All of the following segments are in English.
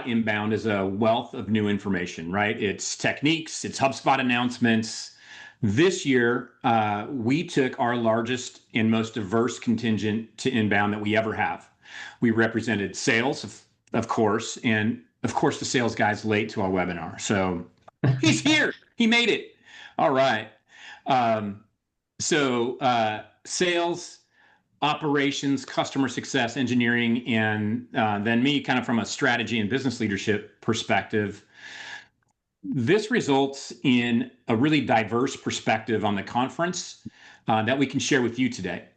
Inbound is a wealth of new information, right? It's techniques, it's HubSpot announcements. This year, we took our largest and most diverse contingent to Inbound that we ever have. We represented sales, of course, and of course, the sales guy's late to our webinar. So he's here. He made it. All right. Sales, operations, customer success, engineering, and then me kind of from a strategy and business leadership perspective. This results in a really diverse perspective on the conference that we can share with you today.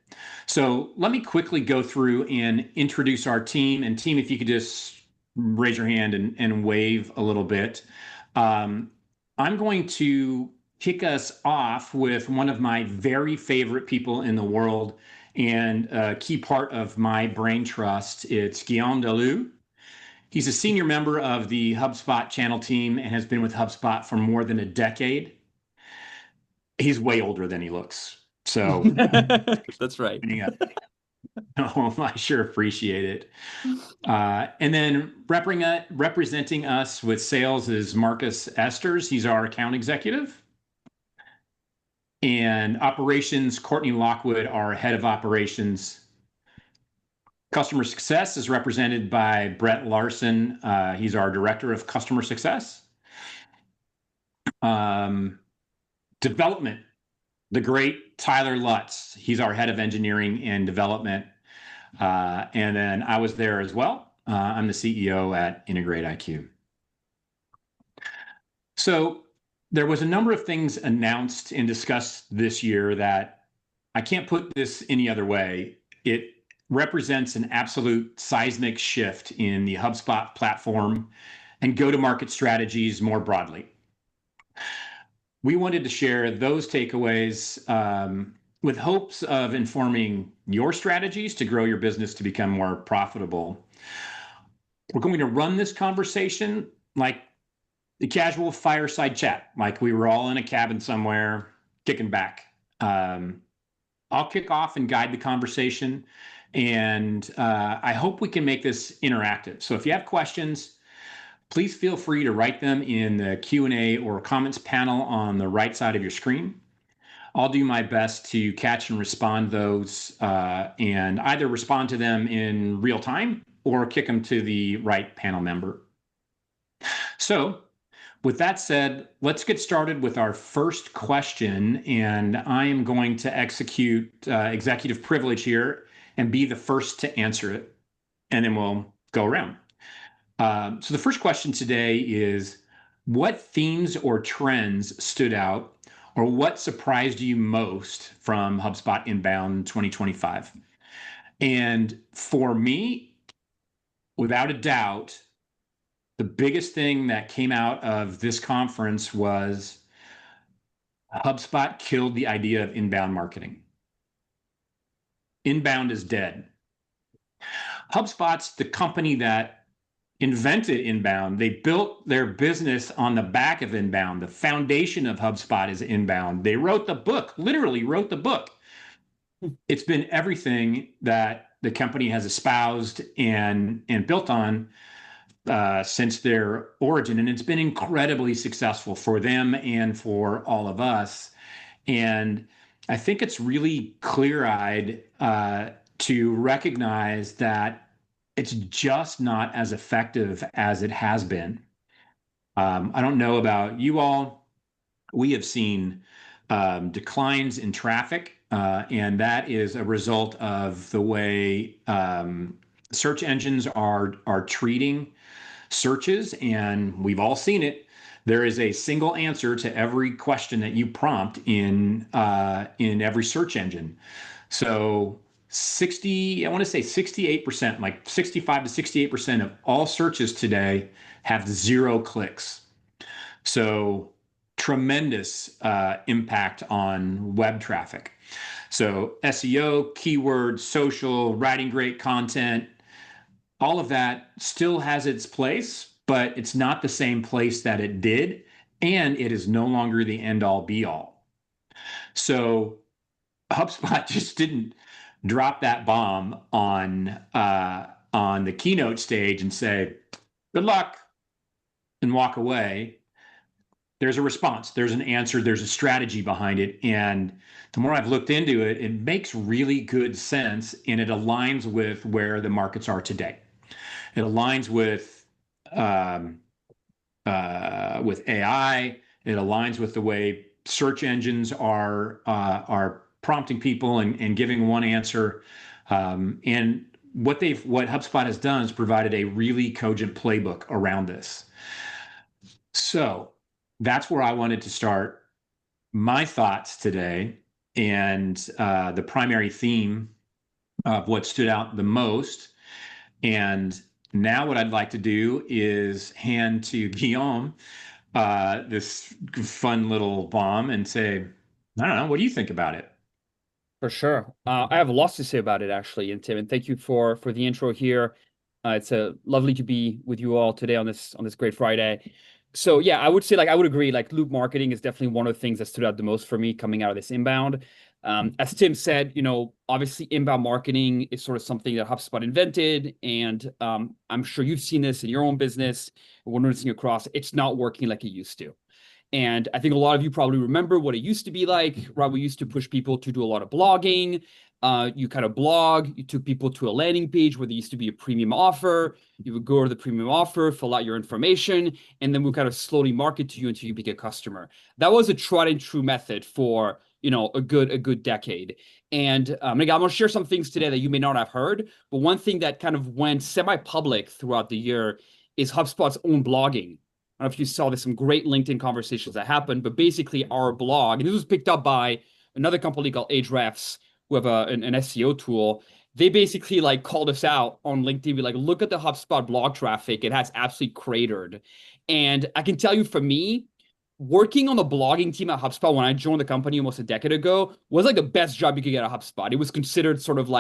So let me quickly go through and introduce our team. And team, if you could just raise your hand and wave a little bit. I'm going to kick us off with one of my very favorite people in the world and a key part of my brain trust. It's Guillaume Delloue. He's a senior member of the HubSpot channel team and has been with HubSpot for more than a decade. He's way older than he looks. So that's right. Oh, I sure appreciate it. And then representing us with sales is Marcus Esters. He's our account executive. And operations, Courtney Lockwood, our head of operations. Customer success is represented by Brett Larson. He's our director of customer success. Development, the great Tyler Lutz. He's our head of engineering and development. And then I was there as well. I'm the CEO at Integrate IQ. So there was a number of things announced and discussed this year that I can't put this any other way. It represents an absolute seismic shift in the HubSpot platform and go-to-market strategies more broadly. We wanted to share those takeaways with hopes of informing your strategies to grow your business to become more profitable. We're going to run this conversation like the casual fireside chat, like we were all in a cabin somewhere kicking back. I'll kick off and guide the conversation, and I hope we can make this interactive. So if you have questions, please feel free to write them in the Q&A or comments panel on the right side of your screen. I'll do my best to catch and respond those and either respond to them in real time or kick them to the right panel member. So with that said, let's get started with our first question, and I am going to execute executive privilege here and be the first to answer it, and then we'll go around. So the first question today is, what themes or trends stood out, or what surprised you most from HubSpot Inbound 2025? And for me, without a doubt, the biggest thing that came out of this conference was HubSpot killed the idea of inbound marketing. Inbound is dead. HubSpot's the company that invented inbound. They built their business on the back of inbound. The foundation of HubSpot is inbound. They wrote the book, literally wrote the book. It's been everything that the company has espoused and built on since their origin, and it's been incredibly successful for them and for all of us. And I think it's really clear-eyed to recognize that it's just not as effective as it has been. I don't know about you all. We have seen declines in traffic, and that is a result of the way search engines are treating searches, and we've all seen it. There is a single answer to every question that you prompt in every search engine. So I want to say 68%, like 65 to 68% of all searches today have 0 clicks. So tremendous impact on web traffic. So SEO, keywords, social, writing great content, all of that still has its place, but it's not the same place that it did, and it is no longer the end-all be-all. So HubSpot just didn't drop that bomb on the keynote stage and say, good luck, and walk away. There's a response, there's an answer, there's a strategy behind it. And the more I've looked into it, it makes really good sense, and it aligns with where the markets are today. It aligns with AI. It aligns with the way search engines are prompting people and giving one answer. And what HubSpot has done is provided a really cogent playbook around this. So that's where I wanted to start my thoughts today, and the primary theme of what stood out the most. And now what I'd like to do is hand to Guillaume this fun little bomb and say, I don't know, what do you think about it? For sure. I have lots to say about it, actually, and Tim, and thank you for the intro here. It's lovely to be with you all today on this great Friday. So yeah, I would say I would agree, loop marketing is definitely one of the things that stood out the most for me coming out of this inbound. As Tim said, obviously inbound marketing is sort of something that HubSpot invented, and I'm sure you've seen this in your own business. We're noticing across, it's not working like it used to. And I think a lot of you probably remember what it used to be like, right? We used to push people to do a lot of blogging. You kind of blog, you took people to a landing page where there used to be a premium offer. You would go to the premium offer, fill out your information, and then we'll kind of slowly market to you until you become a customer. That was a tried and true method for, a good decade. And I'm gonna share some things today that you may not have heard, but one thing that kind of went semi-public throughout the year is HubSpot's own blogging. I don't know if you saw, there's some great LinkedIn conversations that happened, but basically our blog, and this was picked up by another company called Ahrefs, who have an SEO tool. They basically called us out on LinkedIn, be like, look at the HubSpot blog traffic. It has absolutely cratered. And I can tell you, for me, working on the blogging team at HubSpot when I joined the company almost a decade ago was the best job you could get at HubSpot. It was considered sort of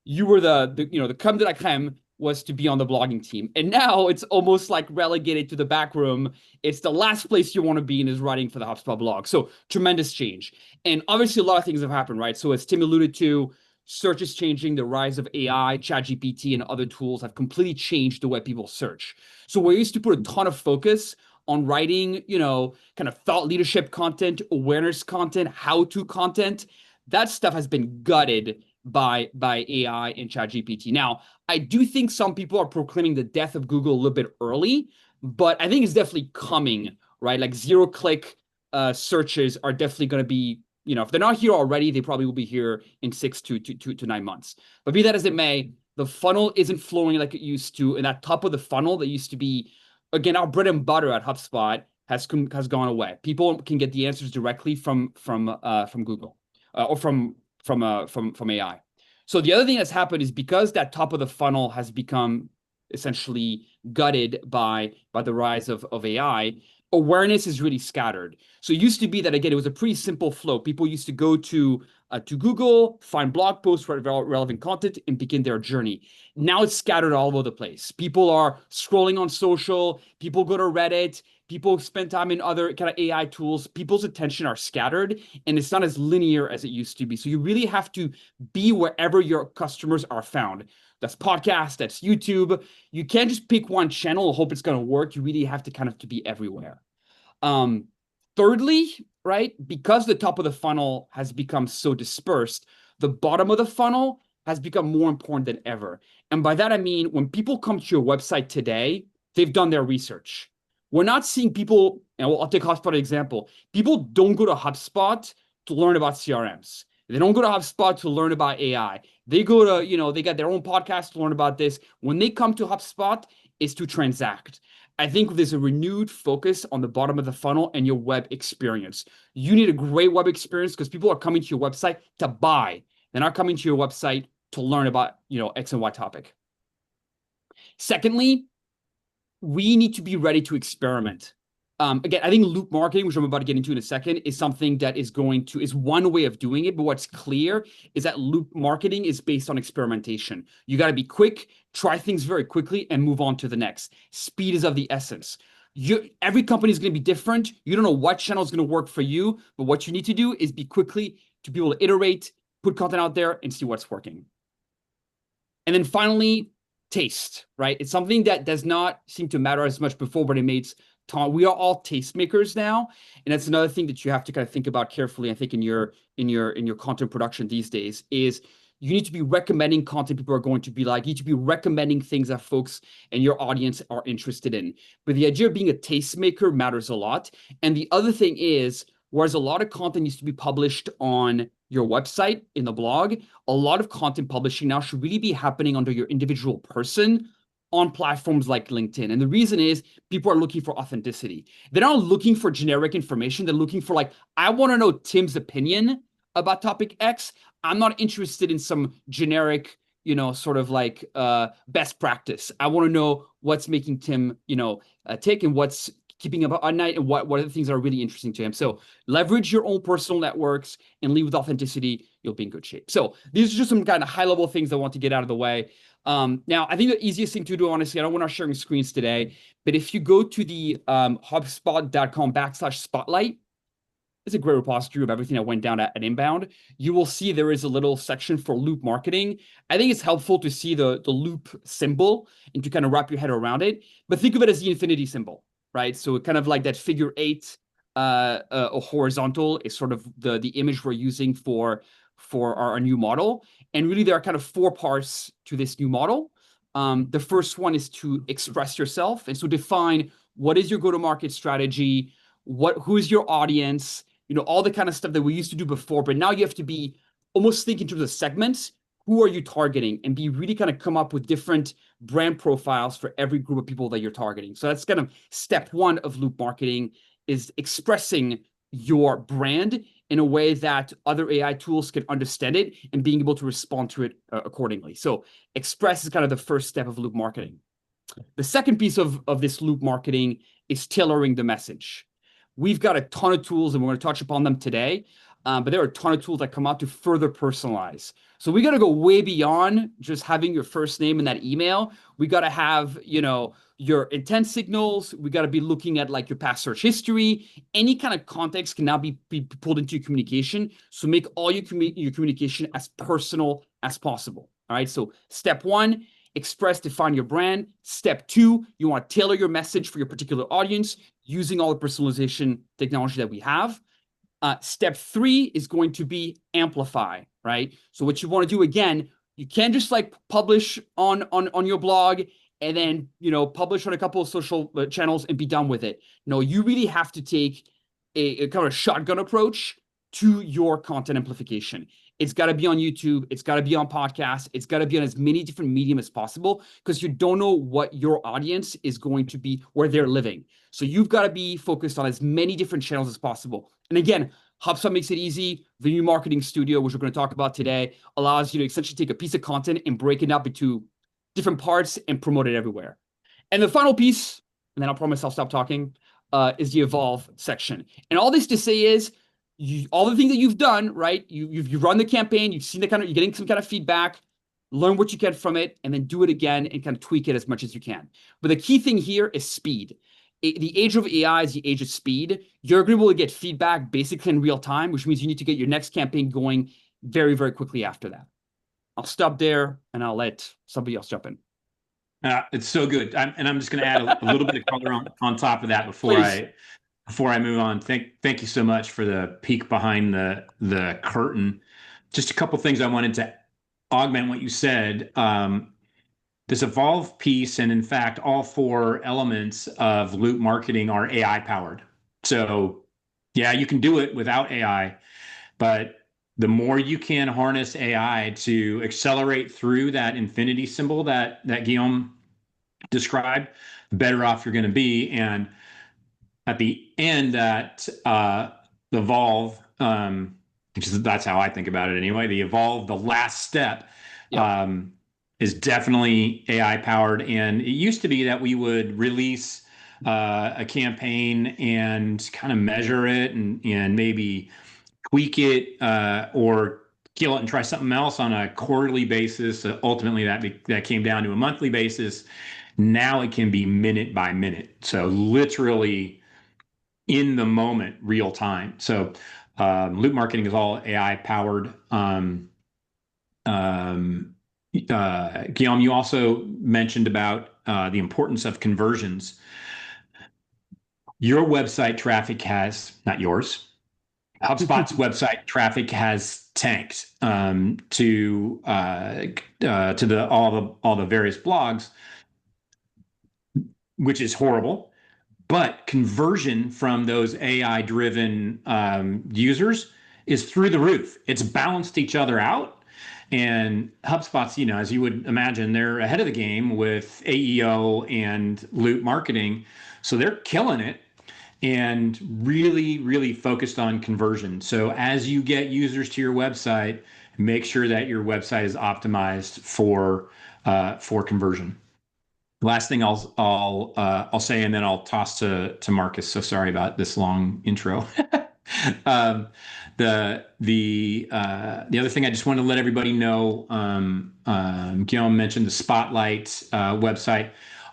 you were the creme de la creme was to be on the blogging team. And now it's almost relegated to the back room. It's the last place you want to be in, is writing for the HubSpot blog. So tremendous change. And obviously a lot of things have happened, right? So as Tim alluded to, search is changing. The rise of AI, ChatGPT, and other tools have completely changed the way people search. So we used to put a ton of focus on writing, kind of thought leadership content, awareness content, how-to content. That stuff has been gutted by AI and ChatGPT. Now, I do think some people are proclaiming the death of Google a little bit early, but I think it's definitely coming, right? Zero-click searches are definitely going to be, if they're not here already, they probably will be here in 6 to 9 months. But be that as it may, the funnel isn't flowing like it used to, and that top of the funnel that used to be, again, our bread and butter at HubSpot has gone away. People can get the answers directly from Google or from AI. So the other thing that's happened is, because that top of the funnel has become essentially gutted by the rise of AI, awareness is really scattered. So it used to be that, again, it was a pretty simple flow. People used to go to Google, find blog posts, write relevant content, and begin their journey. Now it's scattered all over the place. People are scrolling on social. People go to Reddit. People spend time in other kind of AI tools. People's attention are scattered, and it's not as linear as it used to be. So you really have to be wherever your customers are found. That's podcast, that's YouTube. You can't just pick one channel and hope it's going to work. You really have to kind of to be everywhere. Thirdly, right, because the top of the funnel has become so dispersed, the bottom of the funnel has become more important than ever. And by that, I mean, when people come to your website today, they've done their research. We're not seeing people, and I'll take HubSpot as an example. People don't go to HubSpot to learn about CRMs. They don't go to HubSpot to learn about AI. They go to, they got their own podcast to learn about this. When they come to HubSpot, it's to transact. I think there's a renewed focus on the bottom of the funnel and your web experience. You need a great web experience because people are coming to your website to buy. They're not coming to your website to learn about, X and Y topic. Secondly, we need to be ready to experiment. Again, I think loop marketing, which I'm about to get into in a second, is something that is one way of doing it. But what's clear is that loop marketing is based on experimentation. You got to be quick, try things very quickly, and move on to the next. Speed is of the essence. Every company is going to be different. You don't know what channel is going to work for you, but what you need to do is be quickly to be able to iterate, put content out there, and see what's working. And then finally, taste, right? It's something that does not seem to matter as much before, but it makes time. We are all tastemakers now, and that's another thing that you have to kind of think about carefully. I think in your content production these days is you need to be recommending content people are going to be like. You need to be recommending things that folks and your audience are interested in. But the idea of being a tastemaker matters a lot. And the other thing is, whereas a lot of content needs to be published on your website in the blog, a lot of content publishing now should really be happening under your individual person on platforms like LinkedIn. And the reason is people are looking for authenticity. They're not looking for generic information. They're looking for like, I want to know Tim's opinion about topic X. I'm not interested in some generic, sort of like best practice. I want to know what's making Tim, tick, and what's keeping him up at night, and what are the things that are really interesting to him. So leverage your own personal networks and lead with authenticity. You'll be in good shape. So these are just some kind of high level things I want to get out of the way. Now, I think the easiest thing to do, honestly, I don't want to sharing screens today, but if you go to the HubSpot.com/spotlight, it's a great repository of everything that went down at Inbound. You will see there is a little section for loop marketing. I think it's helpful to see the loop symbol and to kind of wrap your head around it. But think of it as the infinity symbol, right? So kind of like that figure eight, a horizontal is sort of the image we're using for our new model. And really, there are kind of four parts to this new model. The first one is to express yourself, and so define what is your go-to-market strategy, who is your audience, all the kind of stuff that we used to do before, but now you have to be almost think in terms of segments. Who are you targeting? And be really kind of come up with different brand profiles for every group of people that you're targeting. So that's kind of step one of loop marketing, is expressing your brand in a way that other AI tools can understand it and being able to respond to it accordingly. So express is kind of the first step of loop marketing. The second piece of this loop marketing is tailoring the message. We've got a ton of tools, and we're going to touch upon them today. But there are a ton of tools that come out to further personalize. So we got to go way beyond just having your first name in that email. We got to have, your intent signals. We got to be looking at like your past search history. Any kind of context can now be pulled into your communication. So make all your communication as personal as possible. All right. So step one, express, define your brand. Step two, you want to tailor your message for your particular audience using all the personalization technology that we have. Step three is going to be amplify, right? So what you want to do, again, you can't just like publish on your blog and then, publish on a couple of social channels and be done with it. No, you really have to take a kind of shotgun approach to your content amplification. It's got to be on YouTube. It's got to be on podcasts. It's got to be on as many different mediums as possible, because you don't know what your audience is going to be, where they're living. So you've got to be focused on as many different channels as possible. And again, HubSpot makes it easy. The new marketing studio, which we're going to talk about today, allows you to essentially take a piece of content and break it up into different parts and promote it everywhere. And the final piece, and then I'll promise I'll stop talking, is the evolve section. And all this to say is, all the things that you've done, right? You've run the campaign, you've seen you're getting some kind of feedback, learn what you get from it, and then do it again and kind of tweak it as much as you can. But the key thing here is speed. The age of AI is the age of speed. You're going to be able to get feedback basically in real time, which means you need to get your next campaign going very, very quickly after that. I'll stop there and I'll let somebody else jump in. It's so good. I'm just going to add a little bit of color on top of that before I move on. Thank you so much for the peek behind the curtain. Just a couple things I wanted to augment what you said. This evolve piece, and in fact, all four elements of loop marketing are AI powered. So yeah, you can do it without AI, but the more you can harness AI to accelerate through that infinity symbol that Guillaume described, the better off you're going to be. And at the end, that evolve, that's how I think about it anyway. The evolve, the last step, is definitely AI powered. And it used to be that we would release a campaign and kind of measure it and maybe tweak it or kill it and try something else on a quarterly basis. Ultimately, that came down to a monthly basis. Now it can be minute by minute. So literally in the moment, real time. So loop marketing is all AI powered. Guillaume, you also mentioned about the importance of conversions. Your website traffic has, not yours, HubSpot's website traffic has tanked to the all the various blogs, which is horrible. But conversion from those AI driven users is through the roof. It's balanced each other out. And HubSpot's, as you would imagine, they're ahead of the game with AEO and loop marketing. So they're killing it and really, really focused on conversion. So as you get users to your website, make sure that your website is optimized for conversion. Last thing I'll say, and then I'll toss to Marcus. So sorry about this long intro. um, the other thing I just want to let everybody know, Guillaume mentioned the Spotlight website.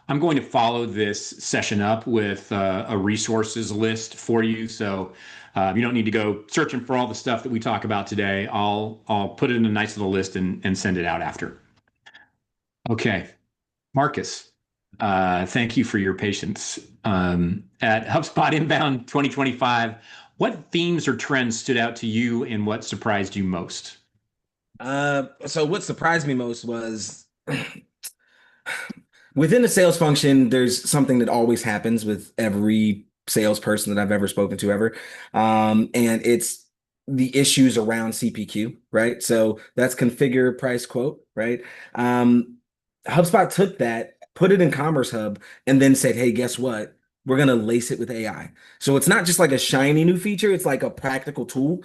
I'm going to follow this session up with a resources list for you. So you don't need to go searching for all the stuff that we talk about today. I'll put it in a nice little list and send it out after. Okay, Marcus, thank you for your patience. At HubSpot Inbound 2025, what themes or trends stood out to you and what surprised you most? So what surprised me most was within the sales function, there's something that always happens with every salesperson that I've ever spoken to ever. And it's the issues around CPQ, right? So that's configure, price, quote, right? HubSpot took that, put it in Commerce Hub, and then said, hey, guess what? We're going to lace it with AI. So it's not just like a shiny new feature, it's like a practical tool.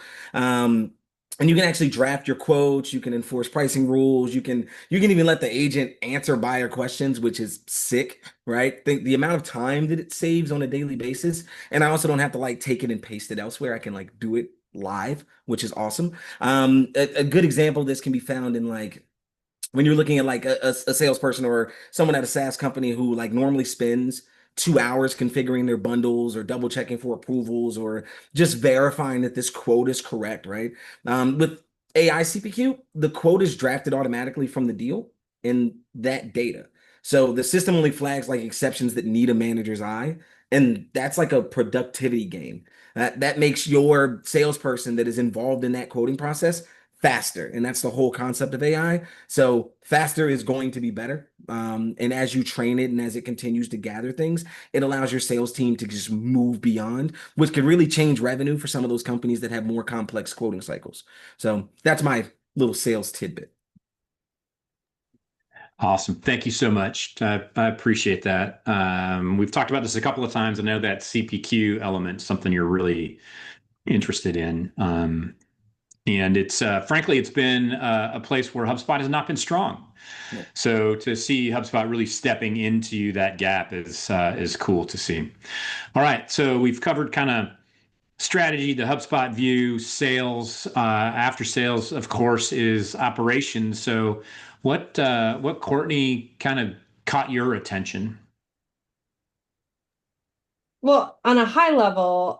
And you can actually draft your quotes, you can enforce pricing rules, you can even let the agent answer buyer questions, which is sick, right? Think the amount of time that it saves on a daily basis. And I also don't have to like take it and paste it elsewhere. I can like do it live, which is awesome. A good example of this can be found in like when you're looking at like a salesperson or someone at a SaaS company who like normally spends 2 hours configuring their bundles or double checking for approvals or just verifying that this quote is correct, right? With AI CPQ, the quote is drafted automatically from the deal in that data. So the system only flags like exceptions that need a manager's eye. And that's like a productivity gain. That makes your salesperson that is involved in that quoting process faster. And that's the whole concept of AI. So faster is going to be better. And as you train it and as it continues to gather things, it allows your sales team to just move beyond, which could really change revenue for some of those companies that have more complex quoting cycles. So that's my little sales tidbit. Awesome. Thank you so much. I appreciate that. We've talked about this a couple of times. I know that CPQ element, something you're really interested in. And it's frankly, it's been a place where HubSpot has not been strong. Yeah. So to see HubSpot really stepping into that gap is cool to see. All right, so we've covered kind of strategy, the HubSpot view, sales, after sales, of course, is operations. So what Courtney kind of caught your attention? Well, on a high level,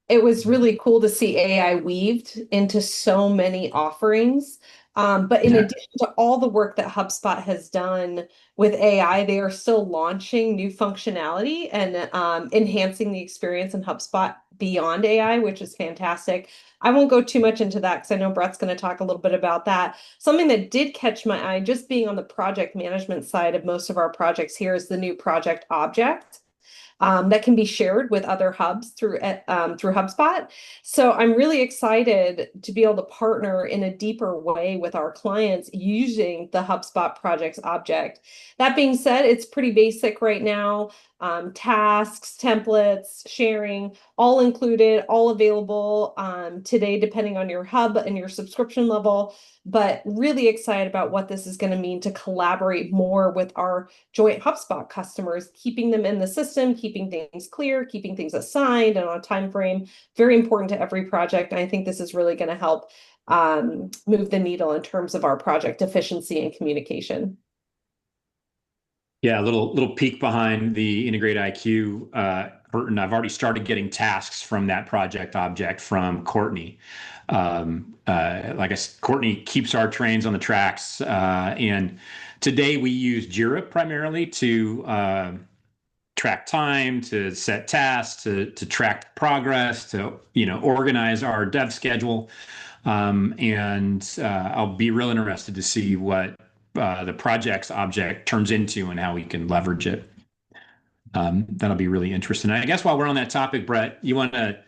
it was really cool to see AI weaved into so many offerings. But in Yeah. addition to all the work that HubSpot has done with AI, they are still launching new functionality and enhancing the experience in HubSpot beyond AI, which is fantastic. I won't go too much into that because I know Brett's going to talk a little bit about that. Something that did catch my eye, just being on the project management side of most of our projects here, is the new project object. That can be shared with other hubs through HubSpot. So I'm really excited to be able to partner in a deeper way with our clients using the HubSpot projects object. That being said, it's pretty basic right now. Tasks, templates, sharing, all included, all available today, depending on your hub and your subscription level. But really excited about what this is going to mean to collaborate more with our joint HubSpot customers, keeping them in the system, keeping things clear, keeping things assigned and on a time frame. Very important to every project. And I think this is really going to help move the needle in terms of our project efficiency and communication. Yeah, a little peek behind the Integrate IQ curtain. I've already started getting tasks from that project object from Courtney. Like I said, Courtney keeps our trains on the tracks. And today we use Jira primarily to track time, to set tasks, to track progress, to organize our dev schedule. I'll be real interested to see what the projects object turns into and how we can leverage it. That'll be really interesting. I guess while we're on that topic, Brett, you want to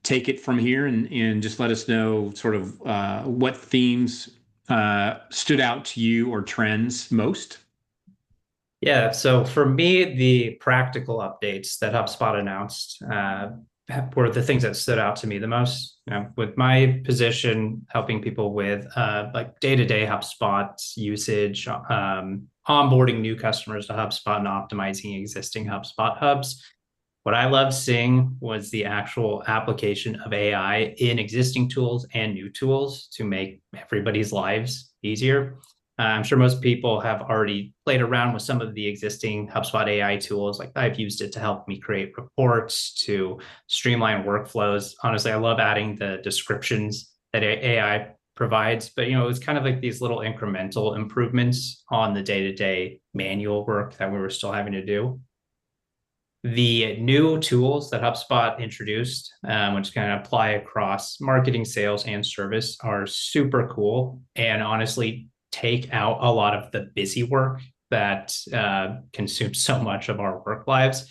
take it from here and just let us know sort of what themes stood out to you or trends most? Yeah, so for me, the practical updates that HubSpot announced were the things that stood out to me the most. With my position, helping people with like day-to-day HubSpot usage, onboarding new customers to HubSpot and optimizing existing HubSpot hubs. What I loved seeing was the actual application of AI in existing tools and new tools to make everybody's lives easier. I'm sure most people have already played around with some of the existing HubSpot AI tools. Like I've used it to help me create reports, to streamline workflows. Honestly, I love adding the descriptions that AI provides, but it's kind of like these little incremental improvements on the day-to-day manual work that we were still having to do. The new tools that HubSpot introduced, which can apply across marketing, sales, and service, are super cool and honestly take out a lot of the busy work that consumes so much of our work lives.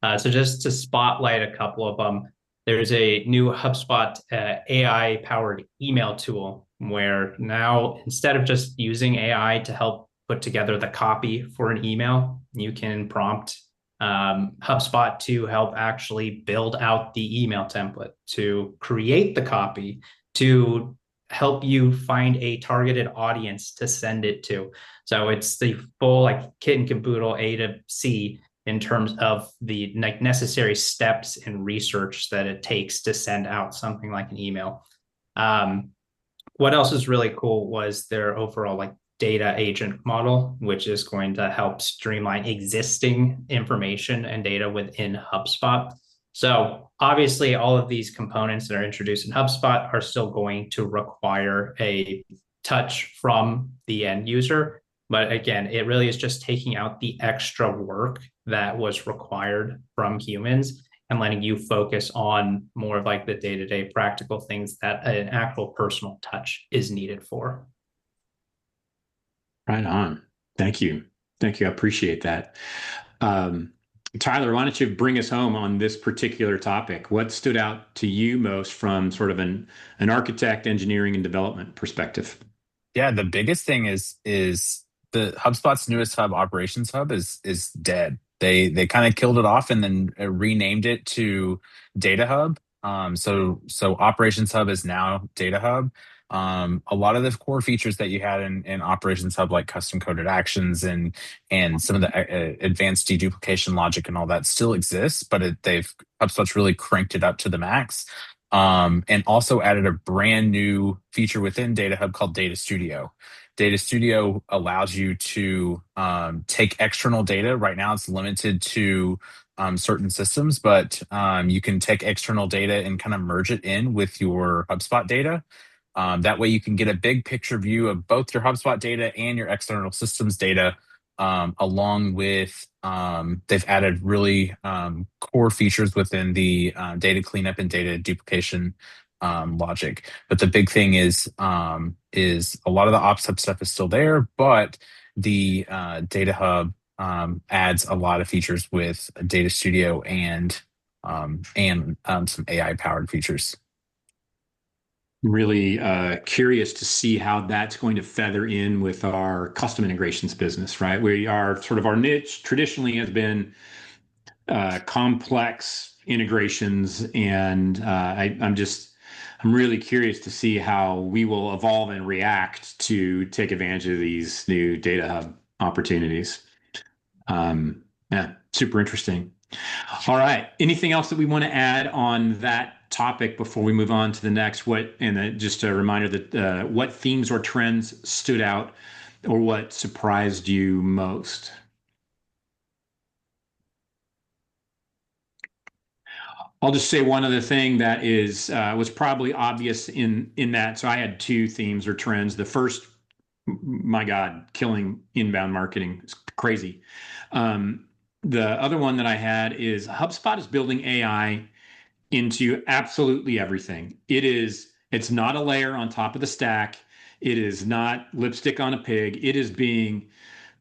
So just to spotlight a couple of them, there's a new HubSpot AI-powered email tool where now instead of just using AI to help put together the copy for an email, you can prompt HubSpot to help actually build out the email template, to create the copy, to help you find a targeted audience to send it to. So it's the full like kit and caboodle A to C in terms of the necessary steps and research that it takes to send out something like an email. What else is really cool was their overall like data agent model, which is going to help streamline existing information and data within HubSpot. So obviously all of these components that are introduced in HubSpot are still going to require a touch from the end user. But again, it really is just taking out the extra work that was required from humans and letting you focus on more of like the day-to-day practical things that an actual personal touch is needed for. Right on. Thank you. Thank you. I appreciate that. Tyler, why don't you bring us home on this particular topic? What stood out to you most from sort of an architect, engineering, and development perspective? Yeah, the biggest thing is the HubSpot's newest hub, Operations Hub, is dead. They kind of killed it off and then renamed it to Data Hub. So Operations Hub is now Data Hub. A lot of the core features that you had in Operations Hub, like custom coded actions and some of the advanced deduplication logic and all that, still exists, but HubSpot's really cranked it up to the max. And also added a brand new feature within Data Hub called Data Studio. Data Studio allows you to take external data. Right now, it's limited to certain systems, but you can take external data and kind of merge it in with your HubSpot data. That way, you can get a big picture view of both your HubSpot data and your external systems data, along with they've added really core features within the data cleanup and data duplication logic. But the big thing is a lot of the Ops Hub stuff is still there, but the Data Hub adds a lot of features with Data Studio and some AI-powered features. Really curious to see how that's going to feather in with our custom integrations business, right? Our niche traditionally has been complex integrations, and I'm really curious to see how we will evolve and react to take advantage of these new Data Hub opportunities. Yeah, super interesting. All right. Anything else that we want to add on that topic before we move on to the next? Just a reminder that what themes or trends stood out or what surprised you most? I'll just say one other thing that is was probably obvious in that. So I had two themes or trends. The first, my God, killing inbound marketing. It's crazy. The other one that I had is HubSpot is building AI into absolutely everything. It's not a layer on top of the stack. It is not lipstick on a pig. It is being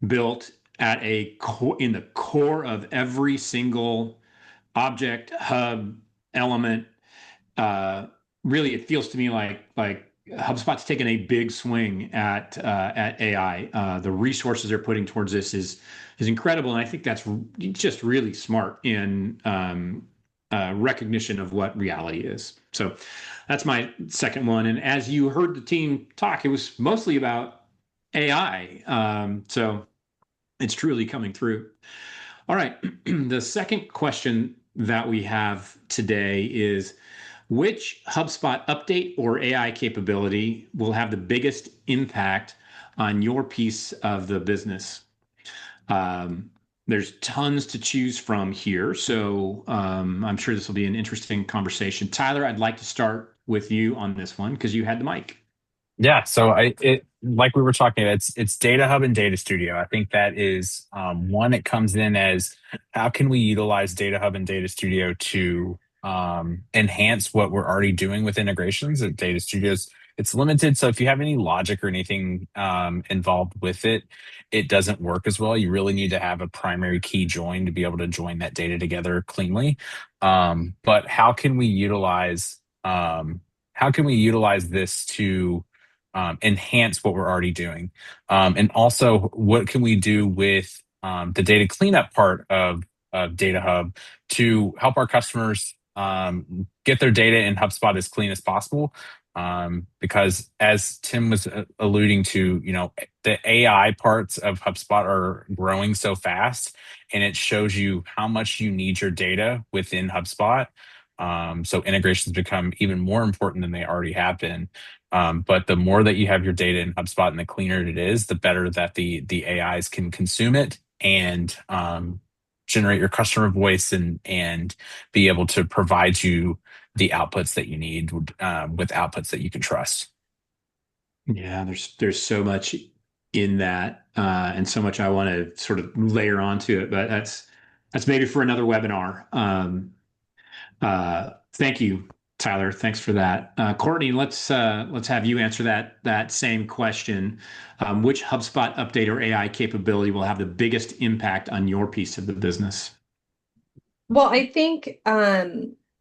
built at in the core of every single object, hub, element. Uh, Really, it feels to me like HubSpot's taken a big swing at AI. The resources they're putting towards this is incredible, and I think that's just really smart in recognition of what reality is. So that's my second one. And as you heard the team talk, it was mostly about AI. So it's truly coming through. All right. The second question that we have today is, which HubSpot update or AI capability will have the biggest impact on your piece of the business? There's tons to choose from here, so I'm sure this will be an interesting conversation. Tyler, I'd like to start with you on this one because you had the mic. Yeah, so like we were talking about, it's Data Hub and Data Studio. I think that is one. It comes in as how can we utilize Data Hub and Data Studio to enhance what we're already doing with integrations. At Data Studios, it's limited, so if you have any logic or anything involved with it, it doesn't work as well. You really need to have a primary key join to be able to join that data together cleanly. But how can we utilize this to enhance what we're already doing? And also, what can we do with the data cleanup part of Data Hub to help our customers get their data in HubSpot as clean as possible? Because as Tim was alluding to, the AI parts of HubSpot are growing so fast, and it shows you how much you need your data within HubSpot. So integrations become even more important than they already have been. But the more that you have your data in HubSpot and the cleaner it is, the better that the AIs can consume it and generate your customer voice and be able to provide you the outputs that you need with outputs that you can trust. Yeah, there's so much in that, and so much I want to sort of layer onto it, but that's maybe for another webinar. Thank you, Tyler. Thanks for that. Courtney, let's have you answer that same question. Which HubSpot update or AI capability will have the biggest impact on your piece of the business? Well, I think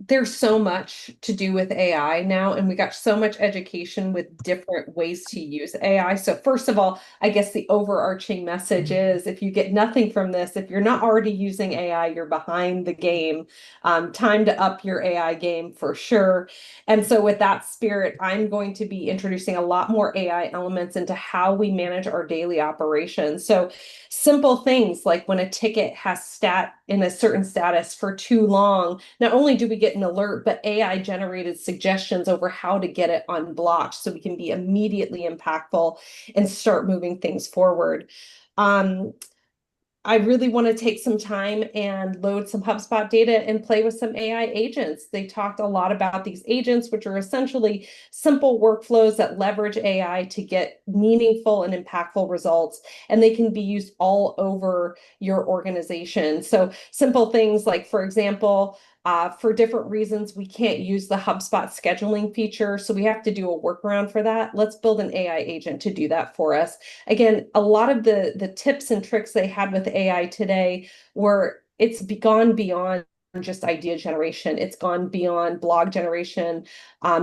there's so much to do with AI now, and we got so much education with different ways to use AI. So first of all, I guess the overarching message is if you get nothing from this, if you're not already using AI, you're behind the game. Time to up your AI game for sure. And so with that spirit, I'm going to be introducing a lot more AI elements into how we manage our daily operations. So simple things like when a ticket has sat in a certain status for too long, not only do we get an alert, but AI generated suggestions over how to get it unblocked so we can be immediately impactful and start moving things forward. I really want to take some time and load some HubSpot data and play with some AI agents. They talked a lot about these agents, which are essentially simple workflows that leverage AI to get meaningful and impactful results, and they can be used all over your organization. So simple things like, for example, for different reasons, we can't use the HubSpot scheduling feature, so we have to do a workaround for that. Let's build an AI agent to do that for us. Again, a lot of the tips and tricks they had with AI today it's gone beyond just idea generation. It's gone beyond blog generation.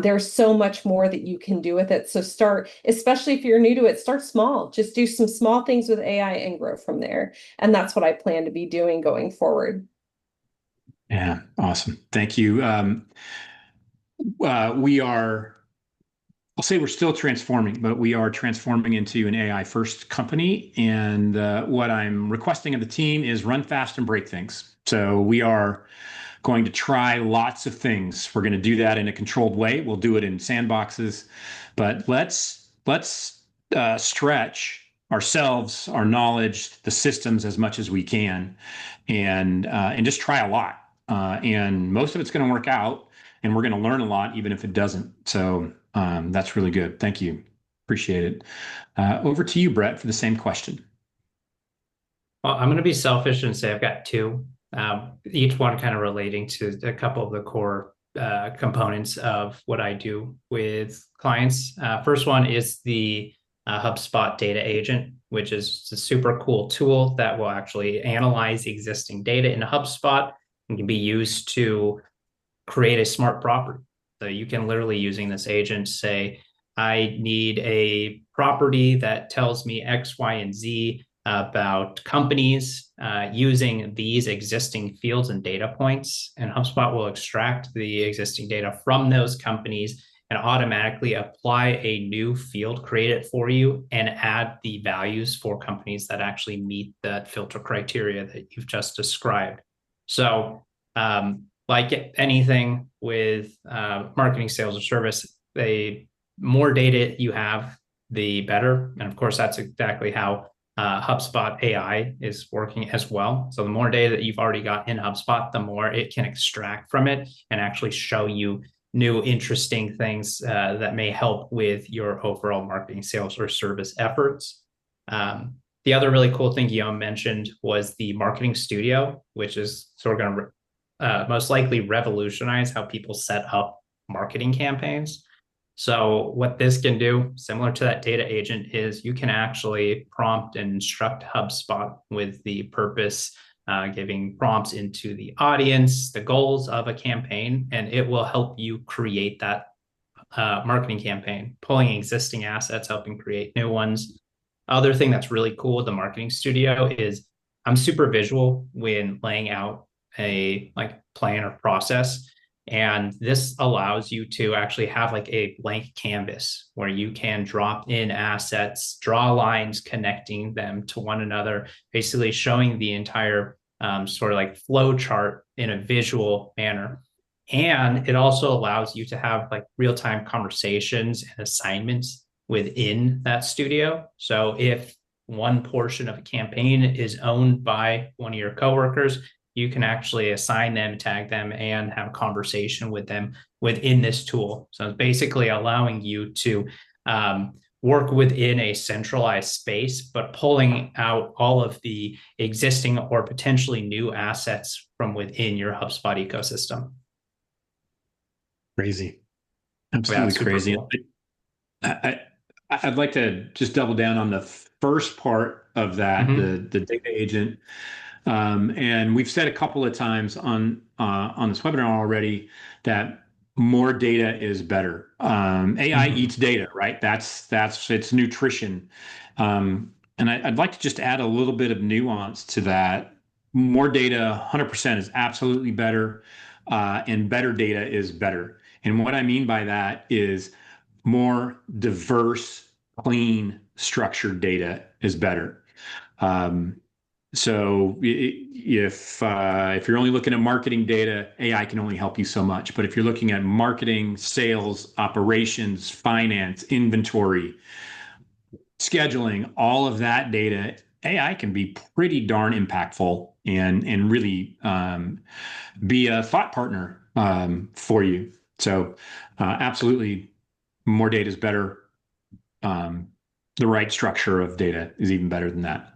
There's so much more that you can do with it. So start, especially if you're new to it, start small. Just do some small things with AI and grow from there. And that's what I plan to be doing going forward. Yeah, awesome. Thank you. I'll say we're still transforming, but we are transforming into an AI first company. And what I'm requesting of the team is run fast and break things. So we are going to try lots of things. We're going to do that in a controlled way. We'll do it in sandboxes, but let's stretch ourselves, our knowledge, the systems as much as we can, and just try a lot. and most of it's going to work out, and we're going to learn a lot, even if it doesn't. So that's really good. Thank you. Appreciate it. Over to you, Brett, for the same question. Well, I'm going to be selfish and say I've got two, each one kind of relating to a couple of the core components of what I do with clients. First one is the HubSpot data agent, which is a super cool tool that will actually analyze existing data in HubSpot and can be used to create a smart property. So you can literally, using this agent, say, I need a property that tells me X, Y, and Z about companies using these existing fields and data points. And HubSpot will extract the existing data from those companies and automatically apply a new field, create it for you, and add the values for companies that actually meet that filter criteria that you've just described. So like anything with marketing, sales, or service, the more data you have, the better. And of course, that's exactly how HubSpot AI is working as well. So the more data that you've already got in HubSpot, the more it can extract from it and actually show you new interesting things that may help with your overall marketing, sales, or service efforts. The other really cool thing Guillaume mentioned was the marketing studio, which is sort of going to most likely revolutionize how people set up marketing campaigns. So what this can do, similar to that data agent, is you can actually prompt and instruct HubSpot with the purpose, giving prompts into the audience, the goals of a campaign, and it will help you create that marketing campaign, pulling existing assets, helping create new ones. Other thing that's really cool with the marketing studio is I'm super visual when laying out a plan or process. And this allows you to actually have like a blank canvas where you can drop in assets, draw lines, connecting them to one another, basically showing the entire sort of like flow chart in a visual manner. And it also allows you to have like real-time conversations and assignments within that studio. So if one portion of a campaign is owned by one of your coworkers, you can actually assign them, tag them, and have a conversation with them within this tool. So it's basically allowing you to work within a centralized space, but pulling out all of the existing or potentially new assets from within your HubSpot ecosystem. Crazy. Absolutely crazy. Cool. I'd like to just double down on the first part of that, the data agent. And we've said a couple of times on this webinar already that more data is better. AI eats data, right? That's its nutrition. And I'd like to just add a little bit of nuance to that. More data, 100% is absolutely better, and better data is better. And what I mean by that is more diverse, clean, structured data is better. So if you're only looking at marketing data, AI can only help you so much. But if you're looking at marketing, sales, operations, finance, inventory, scheduling, all of that data, AI can be pretty darn impactful and really be a thought partner for you. So absolutely, more data is better. The right structure of data is even better than that.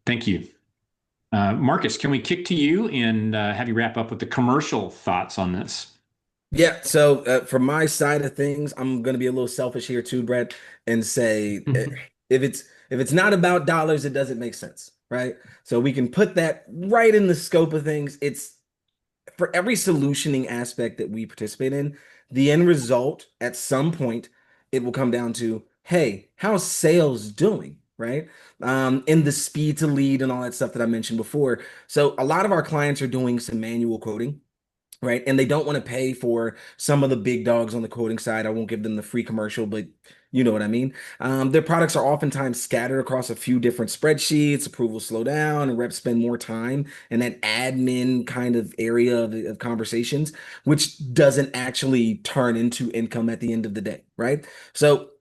Thank you. Marcus, can we kick to you and have you wrap up with the commercial thoughts on this? Yeah, so from my side of things, I'm going to be a little selfish here too, Brett, and say if it's not about dollars, it doesn't make sense, right? So we can put that right in the scope of things. It's for every solutioning aspect that we participate in, the end result at some point, it will come down to, hey, how's sales doing? Right? And the speed to lead and all that stuff that I mentioned before. So a lot of our clients are doing some manual quoting, right? And they don't want to pay for some of the big dogs on the quoting side. I won't give them the free commercial, but you know what I mean? Their products are oftentimes scattered across a few different spreadsheets, approvals slow down, and reps spend more time in that admin kind of area of conversations, which doesn't actually turn into income at the end of the day, right? So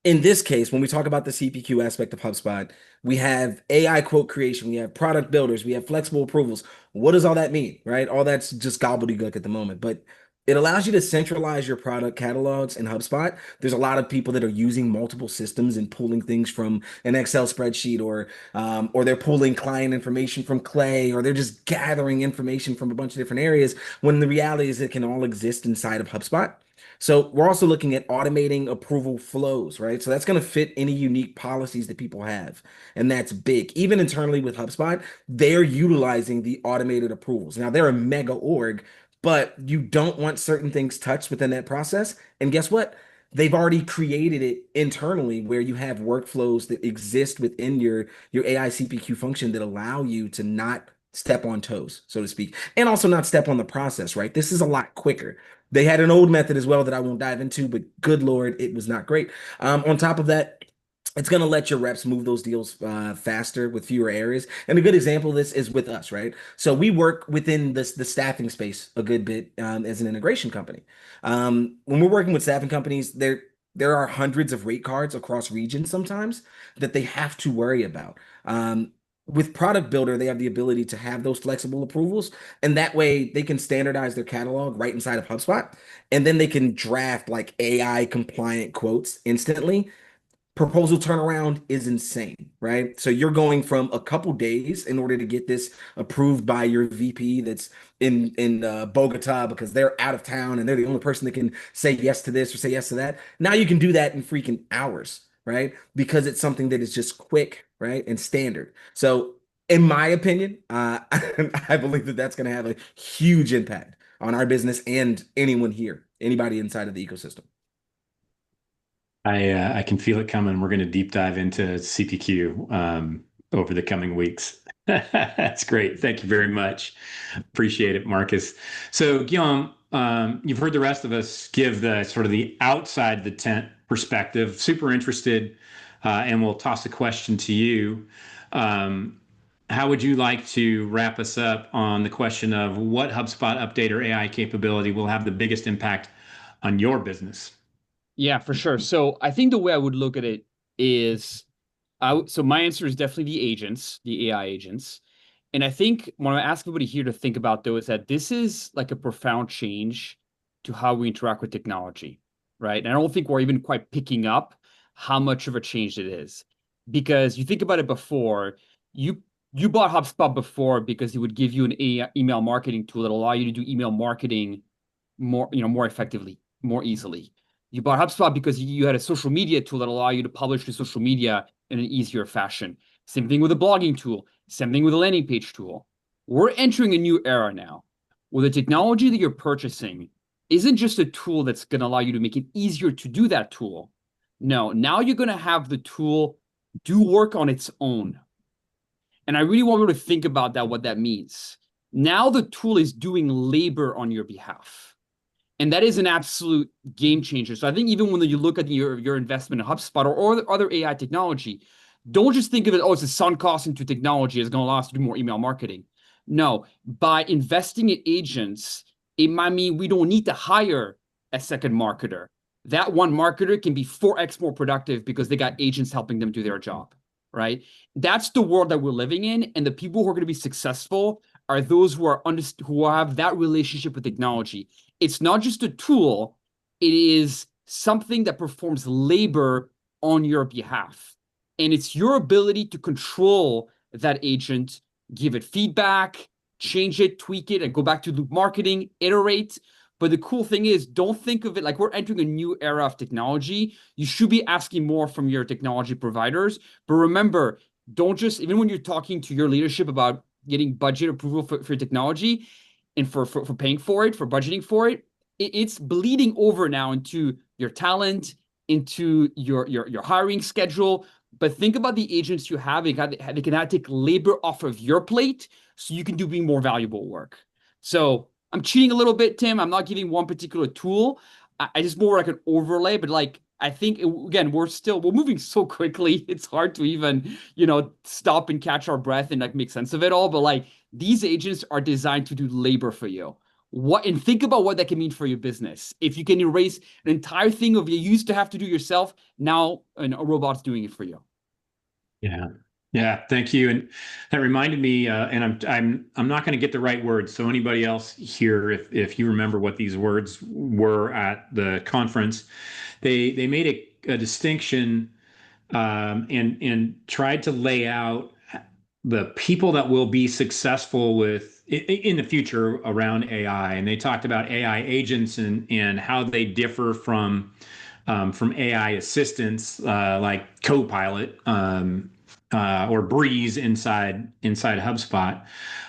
in this case, when we talk about the CPQ aspect of HubSpot, we have AI quote creation, we have product builders, we have flexible approvals. What does all that mean, right? All that's just gobbledygook at the moment, but it allows you to centralize your product catalogs in HubSpot. There's a lot of people that are using multiple systems and pulling things from an Excel spreadsheet, or they're pulling client information from Clay, or they're just gathering information from a bunch of different areas. When the reality is it can all exist inside of HubSpot. So we're also looking at automating approval flows, right? So that's going to fit any unique policies that people have. And that's big. Even internally with HubSpot, they're utilizing the automated approvals. Now they're a mega org, but you don't want certain things touched within that process. And guess what? They've already created it internally where you have workflows that exist within your AI CPQ function that allow you to not step on toes, so to speak, and also not step on the process, right? This is a lot quicker. They had an old method as well that I won't dive into, but good Lord, it was not great. On top of that, it's going to let your reps move those deals faster with fewer areas. And a good example of this is with us, right? So we work within the staffing space a good bit as an integration company. When we're working with staffing companies, there are hundreds of rate cards across regions sometimes that they have to worry about. With Product Builder, they have the ability to have those flexible approvals, and that way they can standardize their catalog right inside of HubSpot, and then they can draft like AI compliant quotes instantly. Proposal turnaround is insane, right? So you're going from a couple days in order to get this approved by your VP that's in Bogota because they're out of town and they're the only person that can say yes to this or say yes to that. Now you can do that in freaking hours, right? Because it's something that is just quick, right? And standard. So in my opinion, I believe that that's going to have a huge impact on our business and anyone here, anybody inside of the ecosystem. I can feel it coming. We're going to deep dive into CPQ over the coming weeks. That's great. Thank you very much. Appreciate it, Marcus. So, Guillaume, you've heard the rest of us give the sort of the outside the tent perspective. Super interested, and we'll toss a question to you. How would you like to wrap us up on the question of what HubSpot update or AI capability will have the biggest impact on your business? Yeah, for sure. So I think the way I would look at it is, so my answer is definitely the agents, the AI agents. And I think what I ask everybody here to think about, though, is that this is like a profound change to how we interact with technology, right? And I don't think we're even quite picking up how much of a change it is. Because you think about it before, you bought HubSpot before because it would give you an email marketing tool that allow you to do email marketing more effectively, more easily. You bought HubSpot because you had a social media tool that allow you to publish to social media in an easier fashion. Same thing with a blogging tool. Same thing with a landing page tool. We're entering a new era now where the technology that you're purchasing isn't just a tool that's going to allow you to make it easier to do that tool. No, now you're going to have the tool do work on its own. And I really want you to think about that, what that means. Now the tool is doing labor on your behalf. And that is an absolute game changer. So I think even when you look at your investment in HubSpot or other AI technology, don't just think of it, oh, it's a sunk cost into technology. It's going to allow us to do more email marketing. No, by investing in agents, it might mean we don't need to hire a second marketer. That one marketer can be 4x more productive because they got agents helping them do their job, right? That's the world that we're living in. And the people who are going to be successful are those who have that relationship with technology. It's not just a tool, it is something that performs labor on your behalf. And it's your ability to control that agent, give it feedback, change it, tweak it, and go back to loop marketing, iterate. But the cool thing is, don't think of it like we're entering a new era of technology. You should be asking more from your technology providers. But remember, don't just, even when you're talking to your leadership about getting budget approval for technology and for paying for it, for budgeting for it, it's bleeding over now into your talent, into your hiring schedule. But think about the agents you have. They can now take labor off of your plate so you can do more valuable work. So I'm cheating a little bit, Tim. I'm not giving one particular tool. I just more like an overlay, but like, I think, again, we're moving so quickly. It's hard to even, stop and catch our breath and like make sense of it all. But like these agents are designed to do labor for you. and think about what that can mean for your business. If you can erase an entire thing of you used to have to do yourself, now a robot's doing it for you. Yeah. Yeah, thank you. And that reminded me, and I'm not going to get the right words. So anybody else here, if you remember what these words were at the conference, they made a distinction, and tried to lay out the people that will be successful in the future around AI. And they talked about AI agents and how they differ from AI assistants, like Copilot, or Breeze inside HubSpot.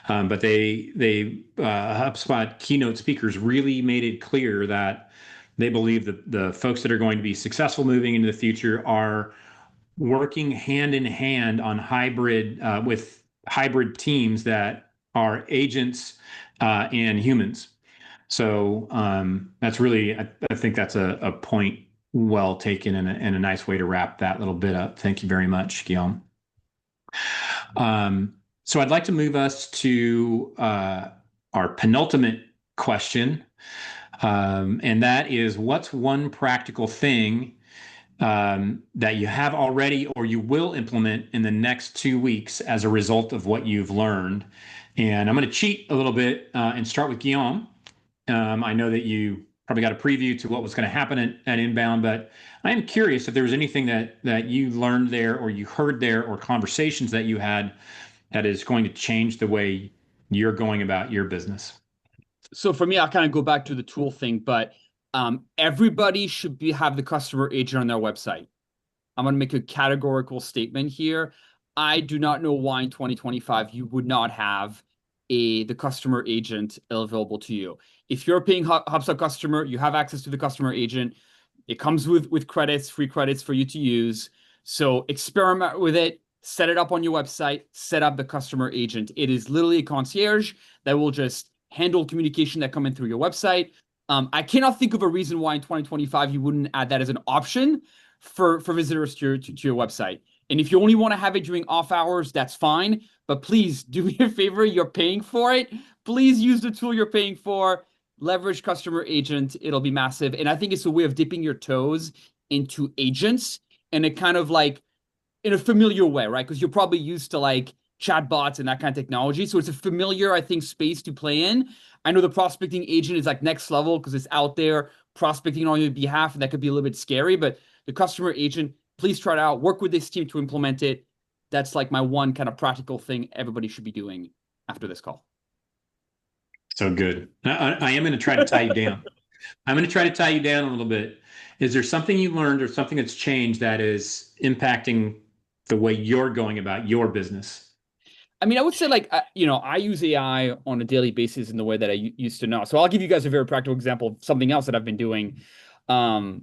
But they HubSpot keynote speakers really made it clear that they believe that the folks that are going to be successful moving into the future are working hand in hand on with hybrid teams that are agents and humans. So that's really, I think that's a point well taken, and a nice way to wrap that little bit up. Thank you very much, Guillaume. So I'd like to move us to our penultimate question, and that is, what's one practical thing that you have already or you will implement in the next 2 weeks as a result of what you've learned? And I'm going to cheat a little bit and start with Guillaume. I know that you probably got a preview to what was going to happen at Inbound, but I am curious if there was anything that you learned there, or you heard there, or conversations that you had that is going to change the way you're going about your business. So for me, I'll kind of go back to the tool thing, but everybody should have the customer agent on their website. I'm going to make a categorical statement here. I do not know why in 2025 you would not have the customer agent available to you. If you're a paying HubSpot customer, you have access to the customer agent. It comes with credits, free credits for you to use. So experiment with it, set it up on your website, set up the customer agent. It is literally a concierge that will just handle communication that come in through your website. I cannot think of a reason why in 2025 you wouldn't add that as an option for visitors to your website. And if you only want to have it during off hours, that's fine. But please do me a favor, you're paying for it. Please use the tool you're paying for. Leverage customer agent. It'll be massive. And I think it's a way of dipping your toes into agents in a kind of like, in a familiar way, right? Because you're probably used to like chatbots and that kind of technology. So it's a familiar, I think, space to play in. I know the prospecting agent is like next level because it's out there prospecting on your behalf, and that could be a little bit scary. But the customer agent, please try it out. Work with this team to implement it. That's like my one kind of practical thing everybody should be doing after this call. So good. I am going to try to tie you down. I'm going to try to tie you down a little bit. Is there something you learned or something that's changed that is impacting the way you're going about your business? I mean, I would say like, I use AI on a daily basis in the way that I used to know. So I'll give you guys a very practical example of something else that I've been doing. For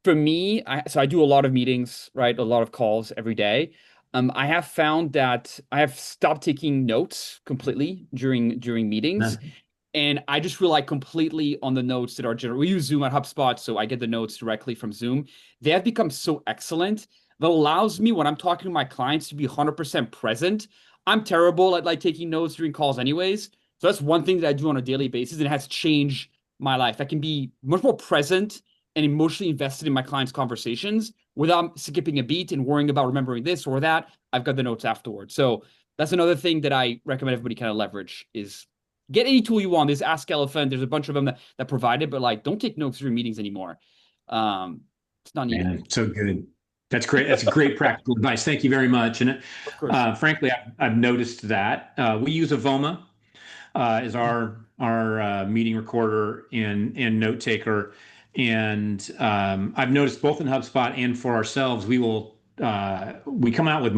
me, I do a lot of meetings, right? A lot of calls every day. I have found that I have stopped taking notes completely during meetings. Yeah. And I just rely completely on the notes that are generated. We use Zoom at HubSpot, so I get the notes directly from Zoom. They have become so excellent that allows me, when I'm talking to my clients, to be 100% present. I'm terrible at like taking notes during calls anyways. So that's one thing that I do on a daily basis, and it has changed my life. I can be much more present and emotionally invested in my clients' conversations without skipping a beat and worrying about remembering this or that. I've got the notes afterwards. So that's another thing that I recommend everybody kind of leverage is get any tool you want. There's Ask Elephant. There's a bunch of them that provide it, but like don't take notes during meetings anymore. It's not needed. Man, so good. That's great. That's great practical advice. Thank you very much. And frankly, I've noticed that we use Avoma as our meeting recorder and note taker. And I've noticed both in HubSpot and for ourselves, we come out with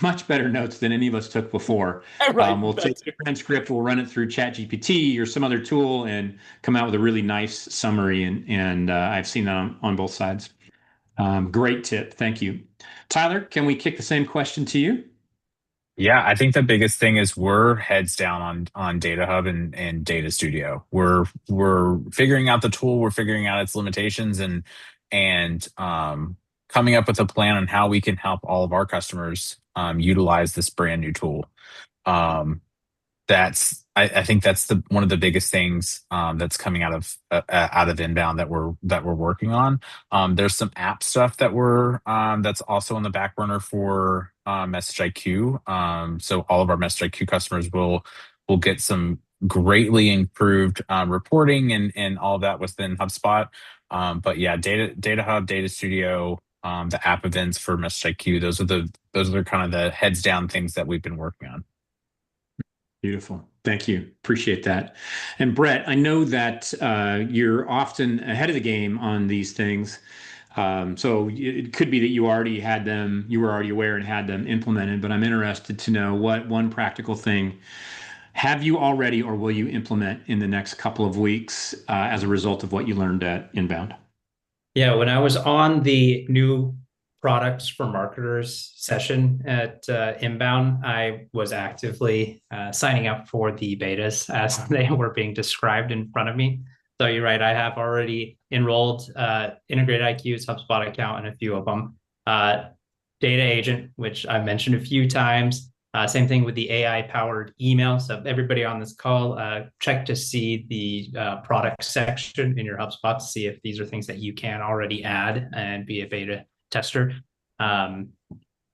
much better notes than any of us took before. Right, we'll take the transcript, we'll run it through ChatGPT or some other tool and come out with a really nice summary. And I've seen that on both sides. Great tip. Thank you. Tyler, can we kick the same question to you? Yeah, I think the biggest thing is we're heads down on Data Hub and Data Studio. We're figuring out the tool, we're figuring out its limitations, and coming up with a plan on how we can help all of our customers utilize this brand new tool. I think that's one of the biggest things that's coming out of inbound that we're working on. There's some app stuff that's also on the back burner for Message IQ. So all of our Message IQ customers will get some greatly improved reporting and all of that within HubSpot. But yeah, Data Hub, Data Studio, the app events for Message IQ, those are kind of the heads down things that we've been working on. Beautiful. Thank you. Appreciate that. And Brett, I know that you're often ahead of the game on these things. So it could be that you were already aware and had them implemented, but I'm interested to know what one practical thing have you already or will you implement in the next couple of weeks as a result of what you learned at Inbound? Yeah, when I was on the new products for marketers session at Inbound, I was actively signing up for the betas as they were being described in front of me. So you're right, I have already enrolled Integrated IQ's HubSpot account and a few of them. Data Agent, which I've mentioned a few times. Same thing with the AI-powered email. So everybody on this call, check to see the product section in your HubSpot to see if these are things that you can already add and be a beta tester.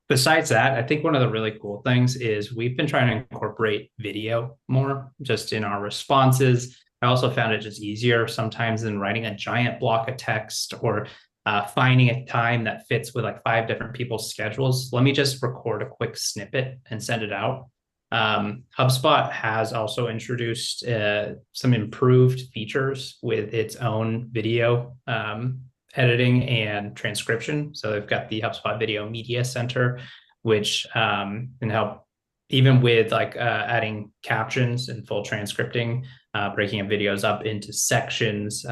Besides that, I think one of the really cool things is we've been trying to incorporate video more just in our responses. I also found it just easier sometimes than writing a giant block of text or finding a time that fits with like 5 different people's schedules. Let me just record a quick snippet and send it out. HubSpot has also introduced some improved features with its own video editing and transcription. So they've got the HubSpot Video Media Center, which can help even with like adding captions and full transcripting, breaking videos up into sections,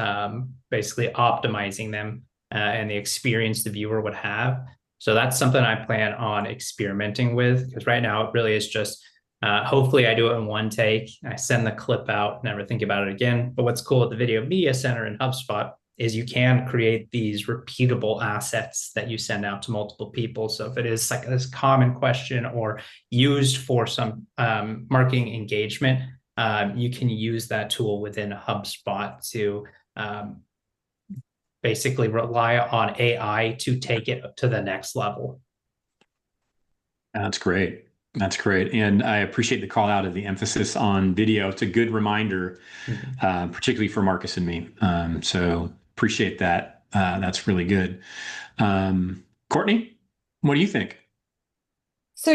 basically optimizing them and the experience the viewer would have. So that's something I plan on experimenting with, because right now it really is just hopefully I do it in one take. I send the clip out, never think about it again. But what's cool at the Video Media Center in HubSpot is you can create these repeatable assets that you send out to multiple people. So if it is like this common question or used for some marketing engagement, you can use that tool within HubSpot to basically rely on AI to take it to the next level. That's great. That's great. And I appreciate the call out of the emphasis on video. It's a good reminder, particularly for Marcus and me. So appreciate that. That's really good. Courtney, what do you think? So,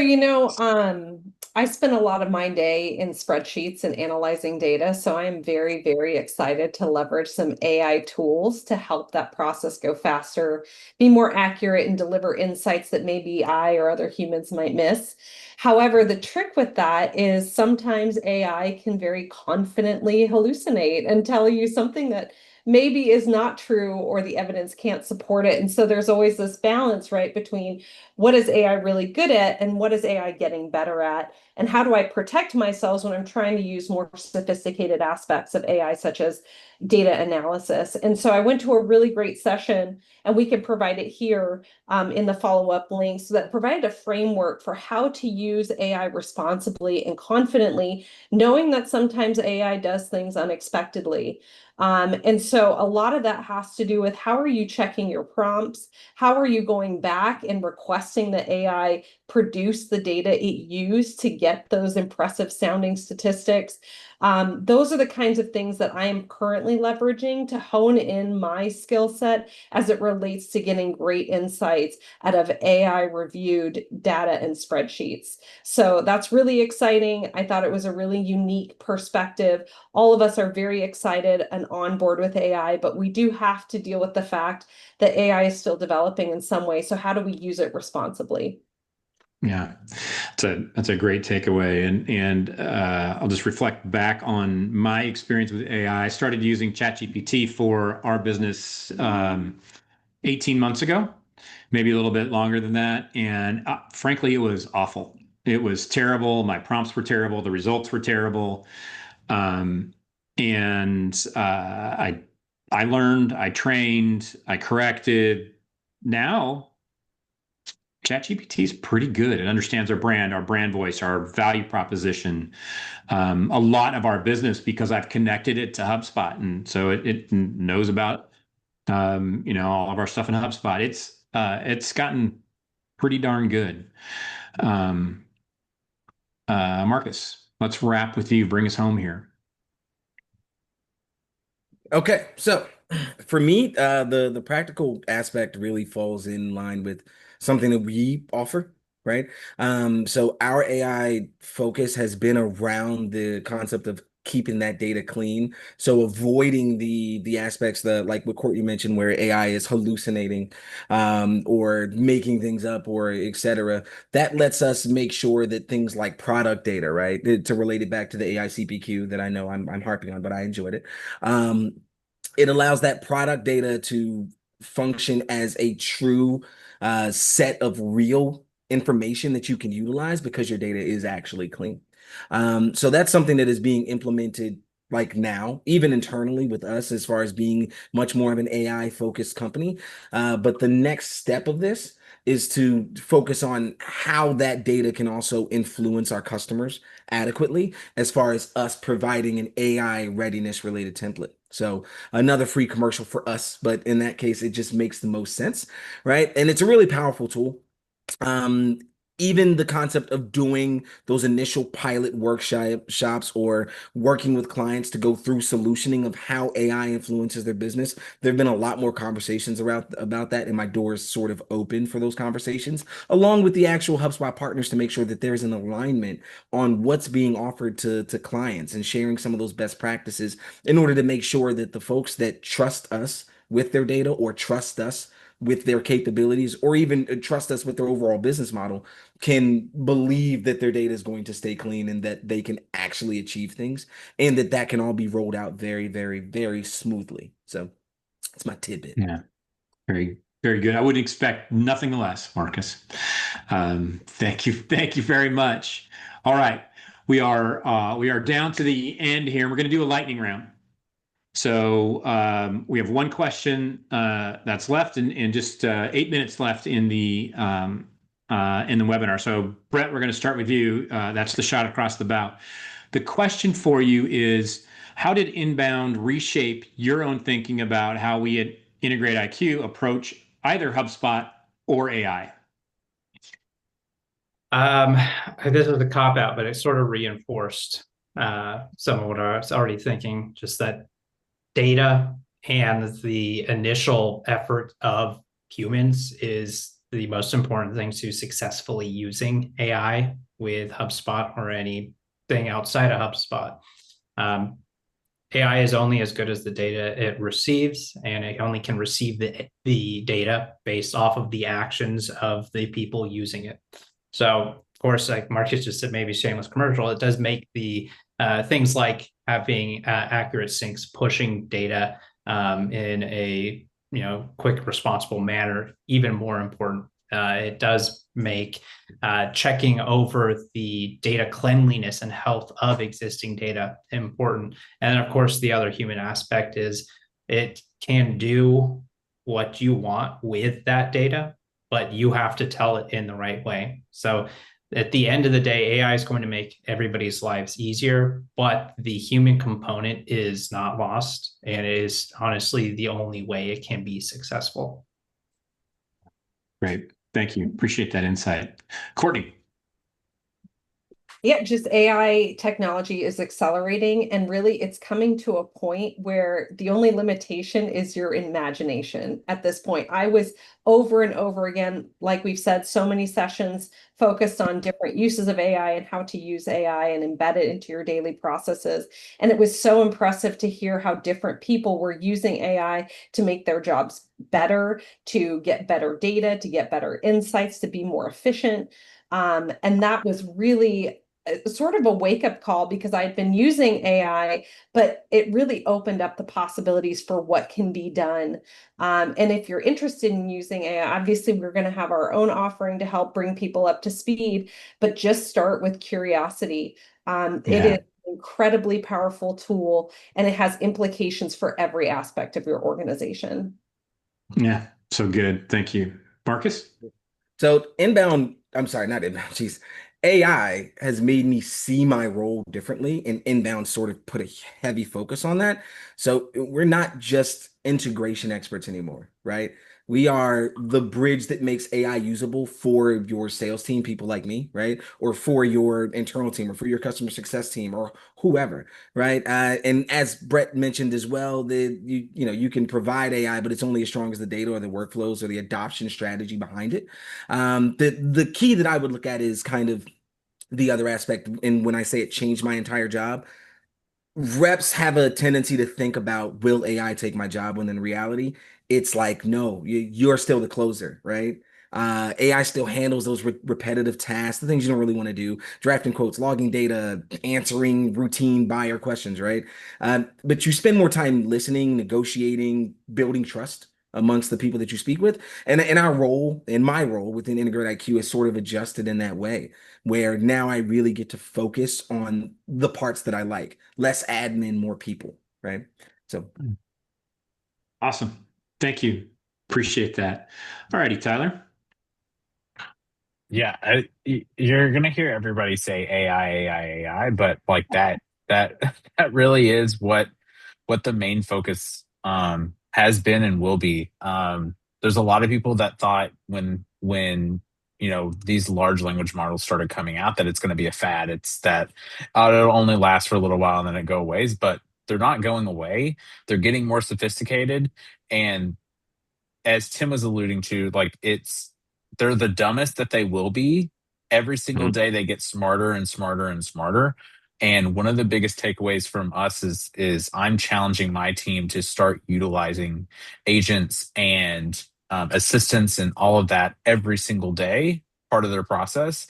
I spend a lot of my day in spreadsheets and analyzing data. So I am very, very excited to leverage some AI tools to help that process go faster, be more accurate, and deliver insights that maybe I or other humans might miss. However, the trick with that is sometimes AI can very confidently hallucinate and tell you something that maybe is not true or the evidence can't support it. And so there's always this balance, right, between what is AI really good at and what is AI getting better at? And how do I protect myself when I'm trying to use more sophisticated aspects of AI, such as data analysis? And so I went to a really great session, and we can provide it here in the follow-up link, so that provided a framework for how to use AI responsibly and confidently, knowing that sometimes AI does things unexpectedly. And so a lot of that has to do with how are you checking your prompts? How are you going back and requesting that AI produce the data it used to get those impressive sounding statistics? Those are the kinds of things that I am currently leveraging to hone in my skill set as it relates to getting great insights out of AI reviewed data and spreadsheets. So that's really exciting. I thought it was a really unique perspective. All of us are very excited and on board with AI, but we do have to deal with the fact that AI is still developing in some way. So how do we use it responsibly? Yeah, that's a great takeaway, and I'll just reflect back on my experience with AI. I started using ChatGPT for our business 18 months ago, maybe a little bit longer than that, and frankly, it was awful. It was terrible. My prompts were terrible. The results were terrible, and I learned, I trained, I corrected. Now ChatGPT is pretty good. It understands our brand voice, our value proposition, a lot of our business because I've connected it to HubSpot, and so it knows about all of our stuff in HubSpot. It's gotten pretty darn good. Marcus, let's wrap with you. Bring us home here. Okay, so for me, the practical aspect really falls in line with something that we offer, right? So our AI focus has been around the concept of keeping that data clean. So avoiding the aspects that, like what Courtney mentioned, where AI is hallucinating, or making things up, or etc. That lets us make sure that things like product data, right? To relate it back to the AI CPQ that I know I'm harping on, but I enjoyed it. It allows that product data to function as a true set of real information that you can utilize because your data is actually clean. So that's something that is being implemented like now, even internally with us, as far as being much more of an AI focused company. But the next step of this is to focus on how that data can also influence our customers adequately, as far as us providing an AI readiness related template. So another free commercial for us, but in that case, it just makes the most sense, right? And it's a really powerful tool. Um, Even the concept of doing those initial pilot workshops or working with clients to go through solutioning of how AI influences their business. There have been a lot more conversations about that, and my door is sort of open for those conversations, along with the actual HubSpot partners, to make sure that there's an alignment on what's being offered to clients and sharing some of those best practices in order to make sure that the folks that trust us with their data, or trust us with their capabilities, or even trust us with their overall business model, can believe that their data is going to stay clean and that they can actually achieve things, and that can all be rolled out very, very, very smoothly. So that's my tidbit. Yeah, very, very good. I would expect nothing less, Marcus. Thank you very much. All right, we are down to the end here. We're going to do a lightning round. So we have one question that's left, and just 8 minutes left in the webinar. So Brett, we're going to start with you. That's the shot across the bow. The question for you is, how did Inbound reshape your own thinking about how we at Integrate IQ approach either HubSpot or AI? This is a cop out, but it sort of reinforced some of what I was already thinking, just that data and the initial effort of humans is the most important thing to successfully using AI with HubSpot or anything outside of HubSpot. AI is only as good as the data it receives, and it only can receive the data based off of the actions of the people using it. So, of course, like Marcus just said, maybe shameless commercial, it does make the things like having accurate syncs, pushing data in a quick, responsible manner even more important. It does make checking over the data cleanliness and health of existing data important. And then, of course, the other human aspect is it can do what you want with that data, but you have to tell it in the right way. So at the end of the day, AI is going to make everybody's lives easier, but the human component is not lost, and it is honestly the only way it can be successful. Great. Thank you. Appreciate that insight. Courtney. Yeah, just AI technology is accelerating, and really it's coming to a point where the only limitation is your imagination at this point. I was over and over again, like we've said, so many sessions focused on different uses of AI and how to use AI and embed it into your daily processes. And it was so impressive to hear how different people were using AI to make their jobs better, to get better data, to get better insights, to be more efficient. And that was really sort of a wake-up call, because I'd been using AI, but it really opened up the possibilities for what can be done. And if you're interested in using AI, obviously we're going to have our own offering to help bring people up to speed, but just start with curiosity. It is an incredibly powerful tool, and it has implications for every aspect of your organization. Yeah, so good. Thank you. Marcus? So inbound, I'm sorry, not inbound, geez. AI has made me see my role differently, and inbound sort of put a heavy focus on that. So we're not just integration experts anymore, right? We are the bridge that makes AI usable for your sales team, people like me, right? Or for your internal team or for your customer success team or whoever, right? And as Brett mentioned as well, you can provide AI, but it's only as strong as the data or the workflows or the adoption strategy behind it. The key that I would look at is kind of the other aspect. And when I say it changed my entire job, reps have a tendency to think about, will AI take my job? When in reality, it's like, no, you're still the closer, right? AI still handles those repetitive tasks, the things you don't really want to do, drafting quotes, logging data, answering routine buyer questions, right? But you spend more time listening, negotiating, building trust amongst the people that you speak with. And our role, and my role within Integrate IQ is sort of adjusted in that way, where now I really get to focus on the parts that I like, less admin, more people, right? So Awesome. Thank you. Appreciate that. All righty, Tyler. Yeah, you're gonna hear everybody say AI, AI, AI, but like that that really is what the main focus has been and will be. There's a lot of people that thought when these large language models started coming out that it's going to be a fad. It's that it'll only last for a little while and then it go away. But they're not going away. They're getting more sophisticated, and as Tim was alluding to, like they're the dumbest that they will be. Every single Mhm. day they get smarter and smarter and smarter. And one of the biggest takeaways from us is I'm challenging my team to start utilizing agents and assistants and all of that every single day, part of their process,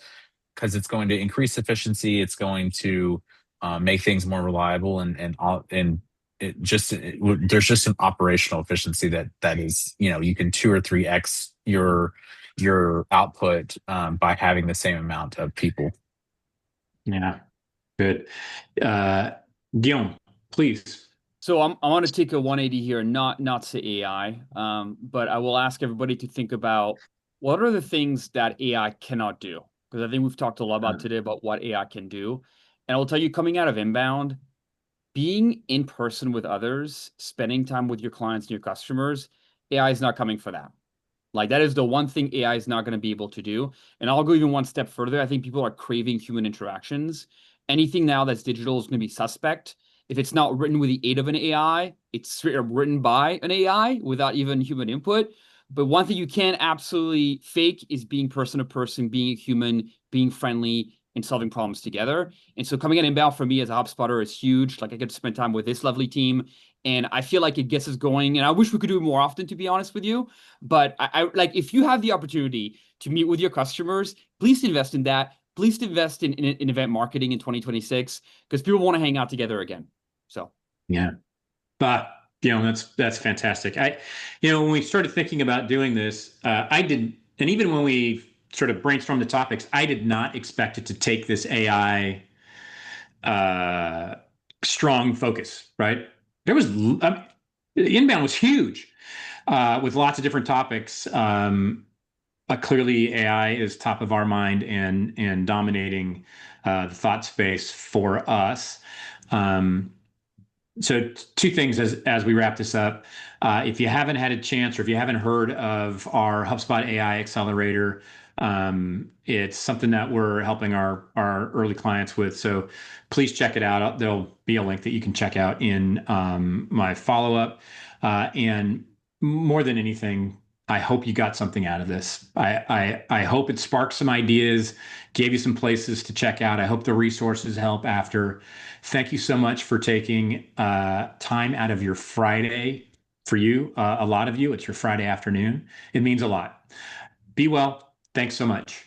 because it's going to increase efficiency. It's going to make things more reliable and there's just an operational efficiency that is, you can 2 or 3x your output by having the same amount of people. Yeah, good. Guillaume, please. So I want to take a 180 here, not say AI, but I will ask everybody to think about what are the things that AI cannot do? Because I think we've talked a lot about today about what AI can do. And I will tell you, coming out of inbound, being in person with others, spending time with your clients and your customers, AI is not coming for that. Like that is the one thing AI is not going to be able to do. And I'll go even one step further. I think people are craving human interactions. Anything now that's digital is going to be suspect. If it's not written with the aid of an AI, it's written by an AI without even human input. But one thing you can absolutely fake is being person to person, being a human, being friendly, and solving problems together. And so coming in inbound for me as a HubSpotter is huge. Like I get to spend time with this lovely team. And I feel like it gets us going. And I wish we could do it more often, to be honest with you. But I like if you have the opportunity to meet with your customers, please invest in that. Please invest in event marketing in 2026 because people want to hang out together again. So Yeah. That's fantastic. When we started thinking about doing this, I did, and even when we sort of brainstormed the topics, I did not expect it to take this AI strong focus, right? There was, inbound was huge with lots of different topics. Clearly, AI is top of our mind and dominating the thought space for us. So two things as we wrap this up. If you haven't had a chance or if you haven't heard of our HubSpot AI Accelerator, it's something that we're helping our early clients with. So please check it out. There'll be a link that you can check out in my follow-up. And more than anything, I hope you got something out of this. I hope it sparked some ideas, gave you some places to check out. I hope the resources help after. Thank you so much for taking time out of your Friday. For you, a lot of you, it's your Friday afternoon. It means a lot. Be well. Thanks so much.